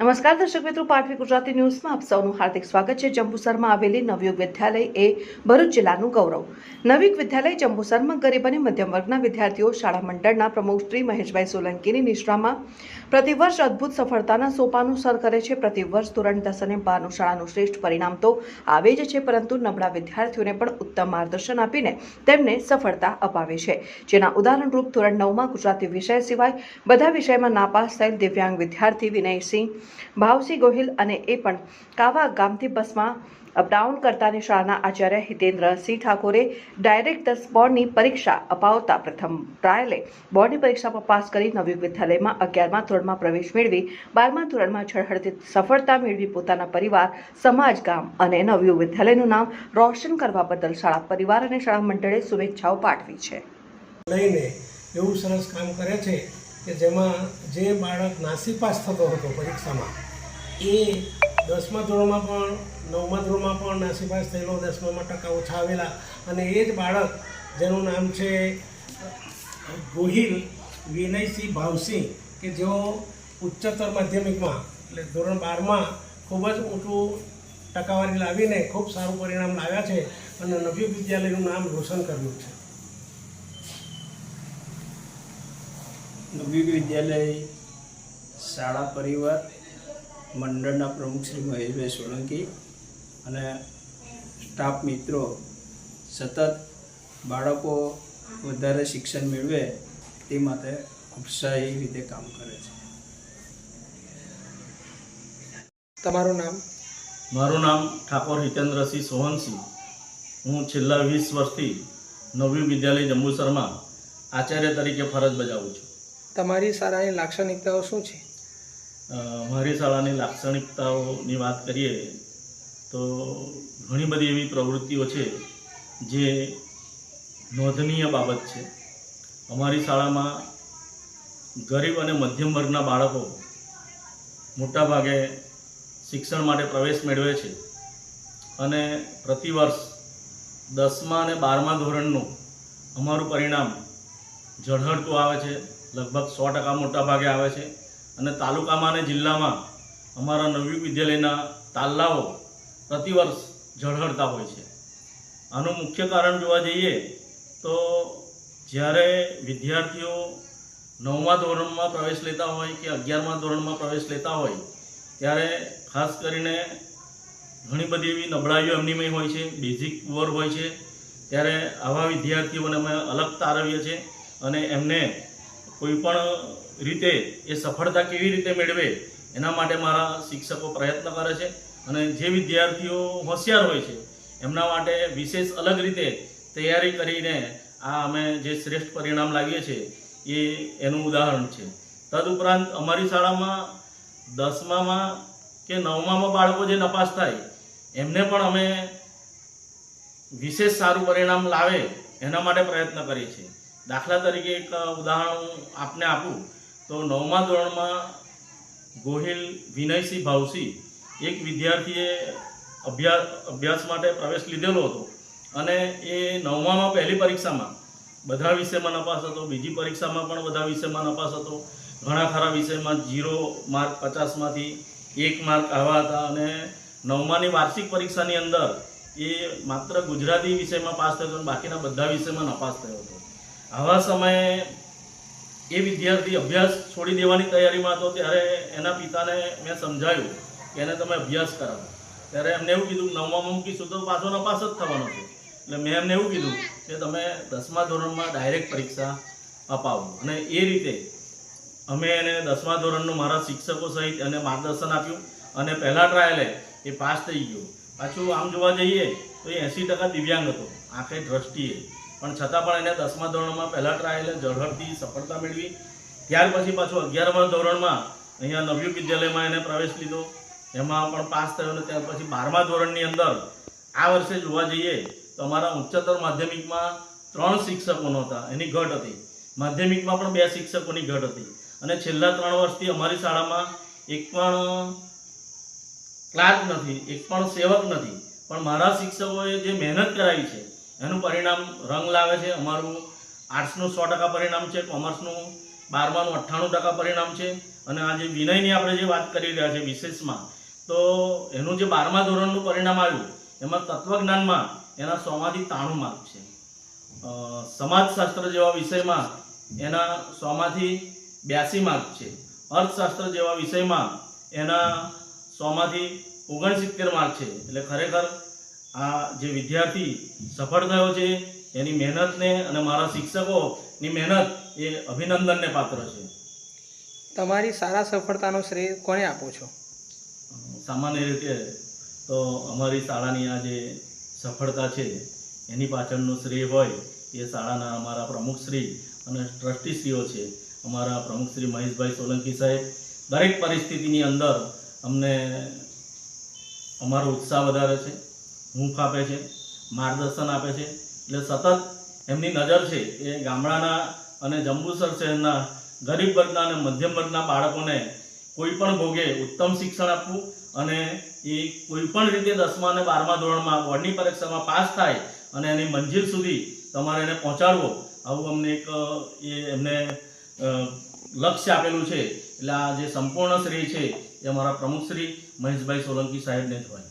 નમસ્કાર દર્શક મિત્રો, પાટવી ગુજરાતી ન્યૂઝમાં આપ સૌનું હાર્દિક સ્વાગત છે। જંબુસરમાં આવેલી નવયુગ વિદ્યાલય એ ભરૂચ જિલ્લાનું ગૌરવ। નવયુગ વિદ્યાલય જંબુસરમાં ગરીબ અને મધ્યમ વર્ગના વિદ્યાર્થીઓ શાળા મંડળના પ્રમુખ શ્રી મહેશભાઈ સોલંકીની નિષ્ઠામાં પ્રતિવર્ષ અદ્ભુત સફળતાના સોપાનું સર કરે છે। પ્રતિવર્ષ ધોરણ 10 અને 12નું શાળાનું શ્રેષ્ઠ પરિણામ તો આવે જ છે, પરંતુ નબળા વિદ્યાર્થીઓને પણ ઉત્તમ માર્ગદર્શન આપીને તેમને સફળતા અપાવે છે। જેના ઉદાહરણરૂપ ધોરણ 9માં ગુજરાતી વિષય સિવાય બધા વિષયમાં નાપાસ થયેલ દિવ્યાંગ વિદ્યાર્થી વિનયસિંહ ભાવસિંહ ગોહિલ અને એ પણ કાવા ગામથી બસમાં અપડાઉન કરતાની શાળાના આચાર્ય હિતેન્દ્રસિંહ ઠાકોરે ડાયરેક્ટ 10 બોર્ડની પરીક્ષા અપાવતા પ્રથમ ટ્રાયલે બોર્ડની પરીક્ષામાં પાસ કરી નવયુગ વિદ્યાલયમાં 11મા ધોરણમાં પ્રવેશ મેળવી 12મા ધોરણમાં ઝળહળતી સફળતા મેળવી પોતાના પરિવાર, સમાજ, ગામ અને નવયુગ વિદ્યાલયનું નામ રોશન કરવા બદલ શાળા પરિવાર અને શાળા મંડળે શુભેચ્છાઓ પાઠવી છે। લઈને એવું સરસ કામ કરે છે કે જેમાં જે બાળક નાસીપાસ થતો હતો પરીક્ષામાં એ 10મા ધોરણમાં પણ 9મા ધોરણમાં પણ નાસીપાસ થયેલો, 10મામાં ટકા ઓછા આવેલા, અને એ જ બાળક જેનું નામ છે ગોહિલ વિનયસિંહ ભાવસિંહ કે જેઓ ઉચ્ચતર માધ્યમિકમાં એટલે ધોરણ 12માં ખૂબ જ ઊંચું ટકાવારી લાવીને ખૂબ સારું પરિણામ લાવ્યા છે અને નવયુગ વિદ્યાલયનું નામ રોશન કર્યું છે। નવયુગ વિદ્યાલય શાળા પરિવાર મંડળના પ્રમુખ શ્રી મહેશભાઈ સોલંકી અને સ્ટાફ મિત્રો સતત બાળકો વધારે શિક્ષણ મેળવે તે માટે ઉત્સાહી રીતે કામ કરે છે। તમારું નામ? મારું નામ ઠાકોર હિતેન્દ્રસિંહ સોહનસિંહ। હું છેલ્લા 20 વર્ષથી નવયુગ વિદ્યાલય જંબુસરમાં આચાર્ય તરીકે ફરજ બજાવું છું। તમારી શાળાની લાક્ષણિકતાઓ શું છે? મારી શાળાની લાક્ષણિકતાઓની વાત કરીએ તો ઘણી બધી એવી પ્રવૃત્તિઓ છે જે નોંધનીય બાબત છે। અમારી શાળામાં ગરીબ અને મધ્યમ વર્ગના બાળકો મોટાભાગે શિક્ષણ માટે પ્રવેશ મેળવે છે અને પ્રતિવર્ષ 10મા અને 12મા ધોરણનું અમારું પરિણામ ઝળહળતું આવે છે। લગભગ 100% મોટા ભાગે આવે છે અને તાલુકામાં અને જિલ્લામાં અમારા નવયુગ વિદ્યાલયના તાલાઓ પ્રતિવર્ષ ઝળહળતા હોય છે। આનું મુખ્ય કારણ જોવા જઈએ તો જ્યારે વિદ્યાર્થીઓ 9મા ધોરણમાં પ્રવેશ લેતા હોય કે 11મા ધોરણમાં પ્રવેશ લેતા હોય ત્યારે ખાસ કરીને ઘણી બધી એવી નબળાઈઓ એમનીમાં હોય છે, બેઝિક પુઅર હોય છે। ત્યારે આવા વિદ્યાર્થીઓને અમે અલગ તારવીએ છીએ અને એમને કોઈ પણ રીતે એ સફળતા કેવી રીતે મેળવે એના માટે મારા શિક્ષકો પ્રયત્ન કરે છે અને જે વિદ્યાર્થીઓ હોશિયાર હોય છે એમના માટે વિશેષ અલગ રીતે તૈયારી કરીને આ અમે જે શ્રેષ્ઠ પરિણામ લાવીએ છીએ એ એનું ઉદાહરણ છે। તદુપરાંત અમારી શાળામાં 10મામાં કે 9મામાં બાળકો જે નપાસ થાય એમને પણ અમે વિશેષ સારું પરિણામ લાવે એના માટે પ્રયત્ન કરીએ છીએ। દાખલા તરીકે એક ઉદાહરણ આપને આપું તો 9મા ધોરણમાં ગોહિલ વિનયસિંહ ભાવસિંહ એક વિદ્યાર્થીએ અભ્યાસ માટે પ્રવેશ લીધેલો હતો અને એ 9મામાં પહેલી પરીક્ષામાં બધા વિષયમાં નપાસ હતો, બીજી પરીક્ષામાં પણ બધા વિષયમાં નપાસ હતો, ઘણા ખરા વિષયમાં 0 માર્ક 50માંથી 1 માર્ક આવ્યા હતા અને 9માની વાર્ષિક પરીક્ષાની અંદર એ માત્ર ગુજરાતી વિષયમાં પાસ થયો હતો, બાકીના બધા વિષયમાં નપાસ થયો હતો। આવા સમયે એ વિદ્યાર્થી અભ્યાસ છોડી દેવાની તૈયારીમાં હતો ત્યારે એના પિતાને મેં સમજાવ્યું કે એને તમે અભ્યાસ કરાવો। ત્યારે એમને એવું કીધું 9મામાં મૂકીશું તો પાછો નપાસ જ થવાનો છે, એટલે મેં એમને એવું કીધું કે તમે 10મા ધોરણમાં ડાયરેક્ટ પરીક્ષા અપાવો અને એ રીતે અમે એને 10મા ધોરણનું મારા શિક્ષકો સહિત એને માર્ગદર્શન આપ્યું અને પહેલા ટ્રાયલે એ પાસ થઈ ગયો। પાછું આમ જોવા જઈએ તો એ 80% દિવ્યાંગ હતો આંખે દ્રષ્ટિએ, પણ છતાં પણ એને 10મા ધોરણમાં પહેલા ટ્રાયલે ઝળહળતી સફળતા મેળવી। ત્યાર પછી પાછું 11મા ધોરણમાં અહીંયા નવયુગ વિદ્યાલયમાં એને પ્રવેશ લીધો, એમાં પણ પાસ થયો અને ત્યાર પછી 12મા ધોરણની અંદર આ વર્ષે જોવા જઈએ તો અમારા ઉચ્ચતર માધ્યમિકમાં 3 શિક્ષકો નહોતા, એની ઘટ હતી, માધ્યમિકમાં પણ 2 શિક્ષકોની ઘટ હતી અને છેલ્લા 3 વર્ષથી અમારી શાળામાં એક પણ ક્લાર્ક નથી, એક પણ સેવક નથી, પણ મારા શિક્ષકોએ જે મહેનત કરાવી છે એનું પરિણામ રંગ લાવે છે। અમારું આર્ટ્સનું 100% પરિણામ છે, કોમર્સનું 12માનું 98% પરિણામ છે અને આ જે વિનયની આપણે જે વાત કરી રહ્યા છે વિશેષમાં, તો એનું જે 12મા ધોરણનું પરિણામ આવ્યું એમાં તત્વજ્ઞાનમાં એના 100માંથી 93 માર્ક છે. સમાજશાસ્ત્ર જેવા વિષયમાં એના 100માંથી 82 માર્ક છે. અર્થશાસ્ત્ર જેવા વિષયમાં એના 100માંથી 69 માર્ક છે. એટલે ખરેખર આ જે વિદ્યાર્થી સફળ થયો છે એની મહેનતને અને મારા શિક્ષકોની મહેનત એ અભિનંદનને પાત્ર છે. તમારી સારા સફળતાનો શ્રેય કોને આપો છો? સામાન્ય રીતે તો અમારી શાળાની આ જે સફળતા છે એની પાછળનું શ્રેય હોય એ શાળાના અમારા પ્રમુખશ્રી અને ટ્રસ્ટીશ્રીઓ છે. અમારા પ્રમુખશ્રી મહેશભાઈ સોલંકી સાહેબ દરેક પરિસ્થિતિની અંદર અમને અમારો ઉત્સાહ વધારે છે, હૂંફ આપે છે, માર્ગદર્શન આપે છે. એટલે સતત એમની નજર છે એ ગામડાના અને જંબુસર શહેરના ગરીબ વર્ગના અને મધ્યમ વર્ગના બાળકોને કોઈ પણ ભોગે ઉત્તમ શિક્ષણ આપવું અને એ કોઈ પણ રીતે 10મા અને 12મા ધોરણમાં બોર્ડની પરીક્ષામાં પાસ થાય અને એની મંજિલ સુધી તમારે એને પહોંચાડવો, આવું અમને એક એમને લક્ષ્ય આપેલું છે. એટલે આ જે સંપૂર્ણ શ્રેય છે એ અમારા પ્રમુખશ્રી મહેશભાઈ સોલંકી સાહેબને જ હોય.